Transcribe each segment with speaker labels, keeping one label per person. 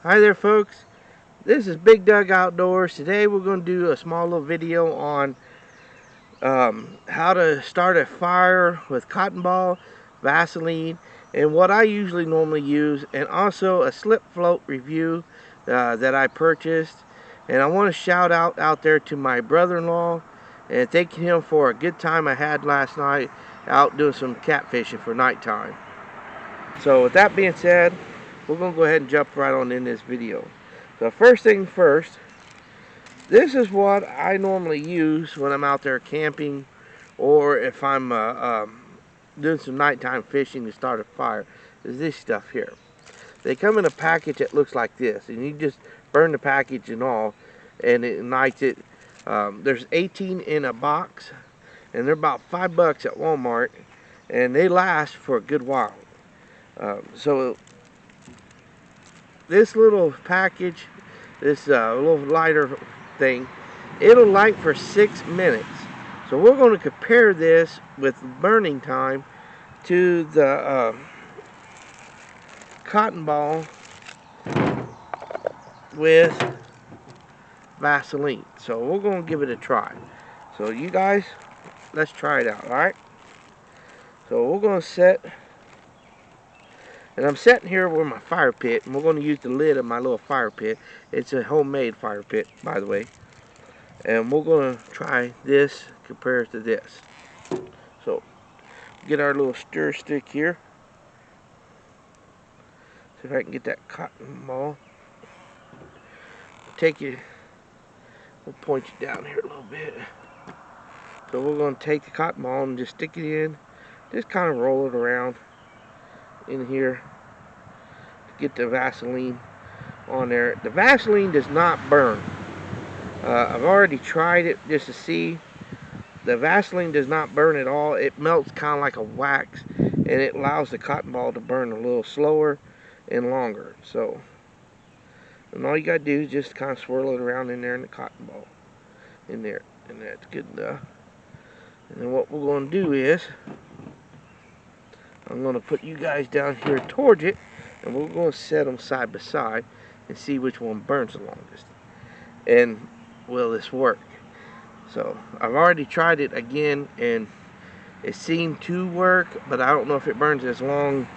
Speaker 1: Hi there folks, this is Big Doug Outdoors. Today we're going to do a small little video on how to start a fire with cotton ball, Vaseline, and what I usually normally use, and also a slip float review that I purchased. And I want to shout out there to my brother-in-law and thank him for a good time I had last night out doing some catfishing for nighttime. So with that being said, we're going to go ahead and jump right on in this video. So first thing first, this is what I normally use when I'm out there camping or if I'm doing some nighttime fishing to start a fire, is this stuff here. They come in a package that looks like this, and you just burn the package and all, and it ignites it. There's 18 in a box, and they're about $5 at Walmart, and they last for a good while. So this little package, this little lighter thing, it'll light for 6 minutes. So we're going to compare this with burning time to the cotton ball with Vaseline. So we're going to give it a try. So you guys, let's try it out, alright? So we're going to set, and I'm sitting here with my fire pit, and we're going to use the lid of my little fire pit. It's a homemade fire pit, by the way. And we're going to try this compared to this. So get our little stir stick here. See if I can get that cotton ball. Take you, we'll point you down here a little bit. So we're going to take the cotton ball and just stick it in. Just kind of roll it around in here to get the Vaseline on there. The Vaseline does not burn. I've already tried it just to see. The Vaseline does not burn at all. It melts kind of like a wax, and it allows the cotton ball to burn a little slower and longer. So, and all you gotta do is just kind of swirl it around in there in the cotton ball, in there, and that's good enough. And then what we're gonna do is, I'm gonna put you guys down here towards it, and we're gonna set them side by side and see which one burns the longest. And will this work? So I've already tried it again, and it seemed to work, but I don't know if it burns as long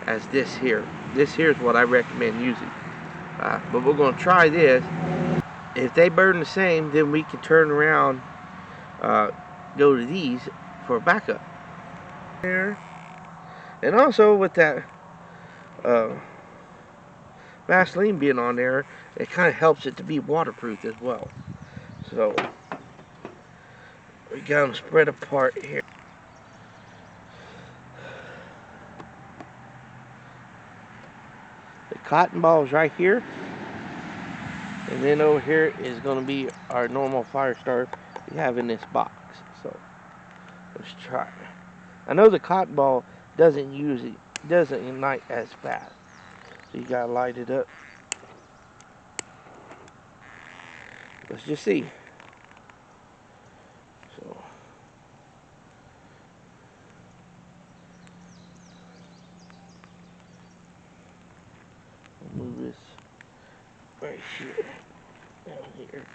Speaker 1: as this here. This here is what I recommend using. But we're going to try this. If they burn the same, then we can turn around, go to these for backup. And also with that Vaseline being on there, it kind of helps it to be waterproof as well. So we got them spread apart here. The cotton balls right here, and then over here is going to be our normal fire starter we have in this box. So let's try. I know the cotton ball doesn't ignite as fast, so you gotta light it up. Let's just see. So I'll move this right here, down here.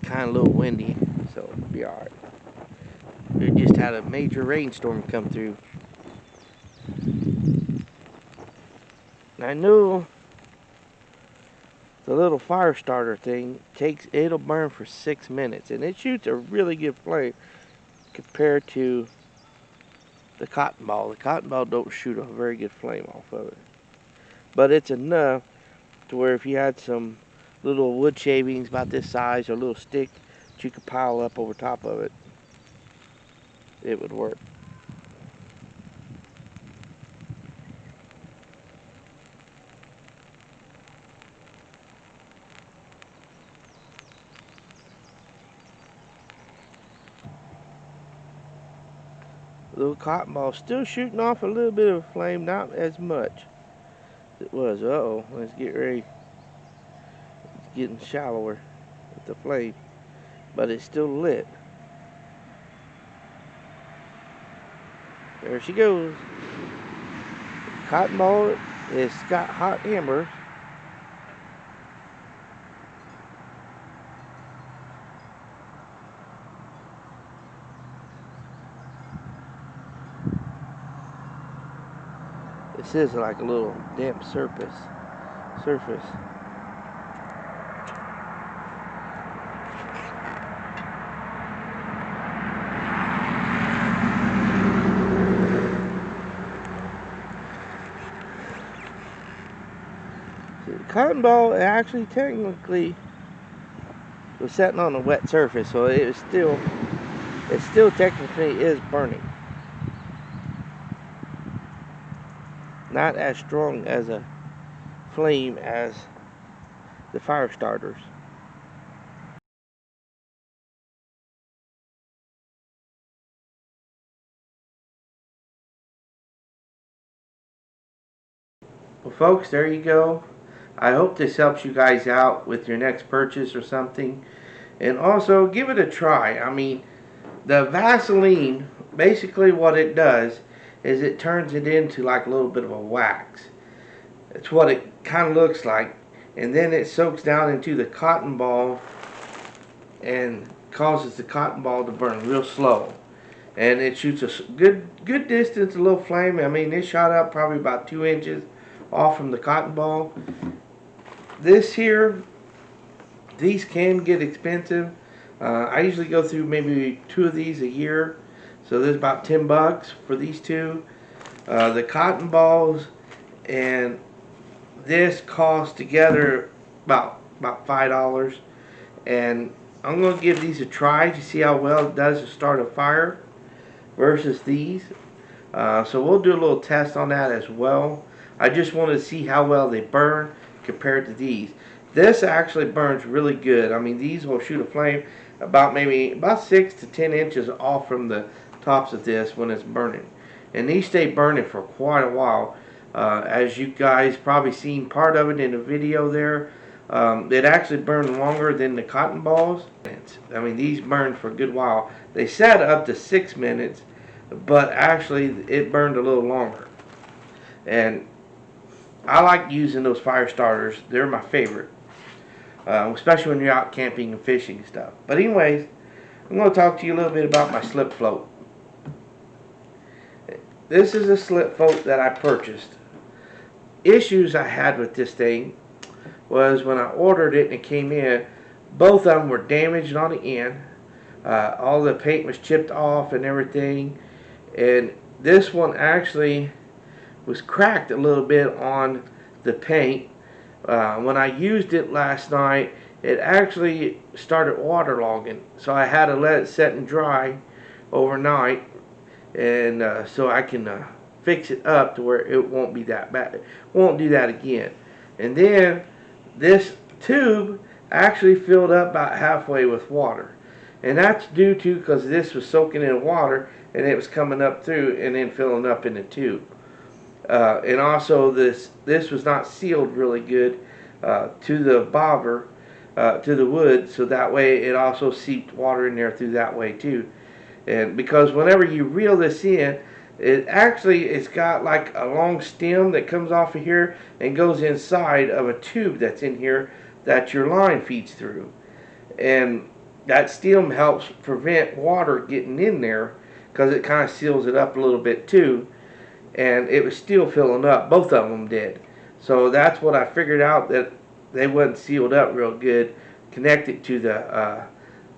Speaker 1: Kind of a little windy, so it'll be alright. We just had a major rainstorm come through. I know the little fire starter thing it'll burn for 6 minutes, and it shoots a really good flame compared to the cotton ball. The cotton ball don't shoot a very good flame off of it, but it's enough to where if you had some little wood shavings about this size or a little stick that you could pile up over top of it, it would work. Little cotton ball still shooting off a little bit of flame, not as much as it was. Uh-oh, let's get getting shallower with the flame, but it's still lit. There she goes. Cotton ball. It's got hot embers. This is like a little damp surface. The cotton ball actually technically was sitting on a wet surface, so it still technically is burning. Not as strong as a flame as the fire starters. Well, folks, there you go. I hope this helps you guys out with your next purchase or something. And also, give it a try. I mean, the Vaseline, basically what it does is it turns it into like a little bit of a wax. It's what it kind of looks like. And then it soaks down into the cotton ball and causes the cotton ball to burn real slow. And it shoots a good distance, a little flame. I mean, it shot up probably about 2 inches off from the cotton ball. This here, these can get expensive. I usually go through maybe 2 of these a year, so there's about $10 for these 2. The cotton balls and this cost together about $5, and I'm going to give these a try to see how well it does to start a fire versus these. So we'll do a little test on that as well. I just want to see how well they burn compared to these. This actually burns really good. I mean, these will shoot a flame about 6 to 10 inches off from the tops of this when it's burning. And these stay burning for quite a while. As you guys probably seen part of it in the video there, it actually burned longer than the cotton balls. I mean, these burned for a good while. They said up to 6 minutes, but actually it burned a little longer. And I like using those fire starters. They're my favorite, especially when you're out camping and fishing and stuff. But anyways, I'm going to talk to you a little bit about my slip float. This is a slip float that I purchased. Issues I had with this thing was when I ordered it and it came in, both of them were damaged on the end. All the paint was chipped off and everything. And this one actually was cracked a little bit on the paint. When I used it last night, it actually started waterlogging, so I had to let it set and dry overnight, and so I can fix it up to where it won't be that bad. It won't do that again. And then this tube actually filled up about halfway with water, and that's due to because this was soaking in water and it was coming up through and then filling up in the tube. And also this was not sealed really good to the bobber, to the wood, so that way it also seeped water in there through that way too. And because whenever you reel this in, it's got like a long stem that comes off of here and goes inside of a tube that's in here that your line feeds through. And that stem helps prevent water getting in there because it kind of seals it up a little bit too. And it was still filling up. Both of them did. So that's what I figured out, that they wasn't sealed up real good, connected to the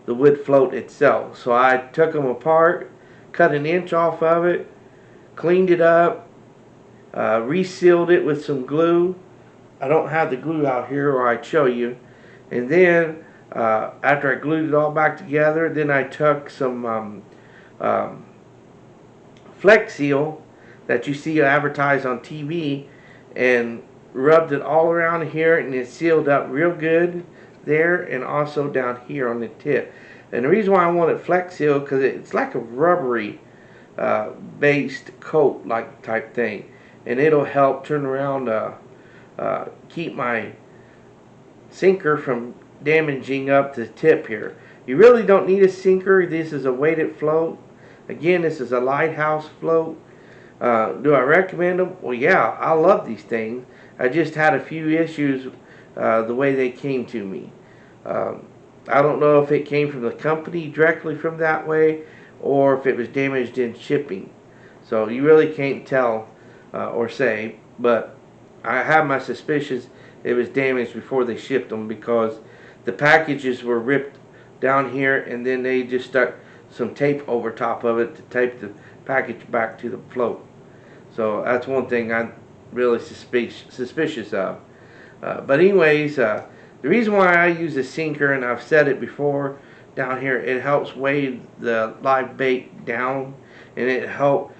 Speaker 1: wood float itself. So I took them apart, cut an inch off of it, cleaned it up, resealed it with some glue. I don't have the glue out here, or I'd show you. And then after I glued it all back together, then I took some Flex Seal that you see advertised on TV and rubbed it all around here, and it sealed up real good there and also down here on the tip. And the reason why I wanted Flex Seal, because it's like a rubbery based coat like type thing, and it'll help turn around keep my sinker from damaging up the tip here. You really don't need a sinker. This is a weighted float. Again, this is a lighthouse float. Do I recommend them? Well, yeah, I love these things. I just had a few issues the way they came to me. I don't know if it came from the company directly from that way or if it was damaged in shipping. So you really can't tell or say, but I have my suspicions it was damaged before they shipped them because the packages were ripped down here and then they just stuck some tape over top of it to tape the package back to the float. So that's one thing I'm really suspicious of. But anyways, the reason why I use a sinker, and I've said it before down here, it helps weigh the live bait down, and it helps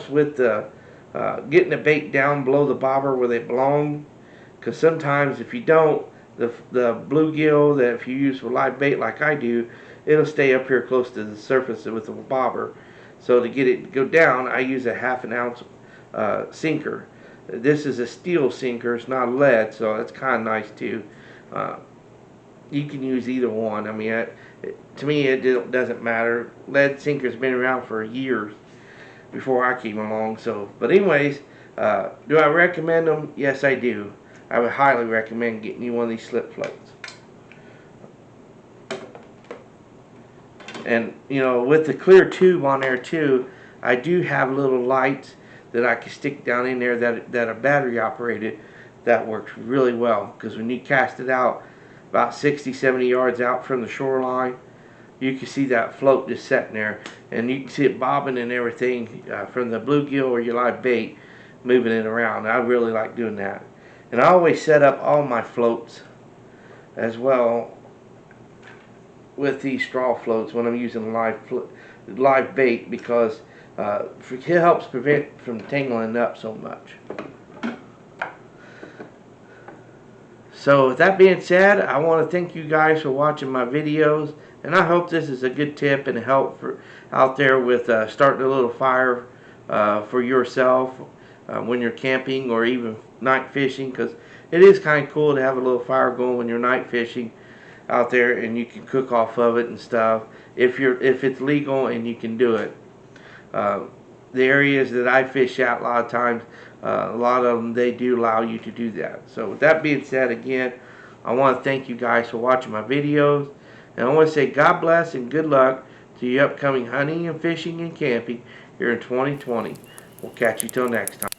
Speaker 1: with the getting the bait down below the bobber where they belong. Because sometimes if you don't, the bluegill that if you use for live bait like I do, it'll stay up here close to the surface with the bobber. So to get it to go down, I use a 1/2 ounce sinker. This is a steel sinker, it's not lead, so that's kind of nice too. You can use either one. I mean, to me it doesn't matter. Lead sinker's been around for years before I came along. So, but anyways, do I recommend them? Yes, I do. I would highly recommend getting you one of these slip floats. And you know, with the clear tube on there too, I do have little lights that I can stick down in there that are battery operated. That works really well because when you cast it out about 60-70 yards out from the shoreline, you can see that float just sitting there, and you can see it bobbing and everything from the bluegill or your live bait, moving it around. I really like doing that. And I always set up all my floats as well with these straw floats when I'm using live bait because it helps prevent from tangling up so much. So with that being said, I want to thank you guys for watching my videos, and I hope this is a good tip and help for out there with starting a little fire for yourself when you're camping or even night fishing, because it is kind of cool to have a little fire going when you're night fishing out there, and you can cook off of it and stuff if it's legal and you can do it. The areas that I fish at, a lot of times, a lot of them, they do allow you to do that. So with that being said, again, I want to thank you guys for watching my videos, and I want to say God bless and good luck to you upcoming hunting and fishing and camping here in 2020. We'll catch you till next time.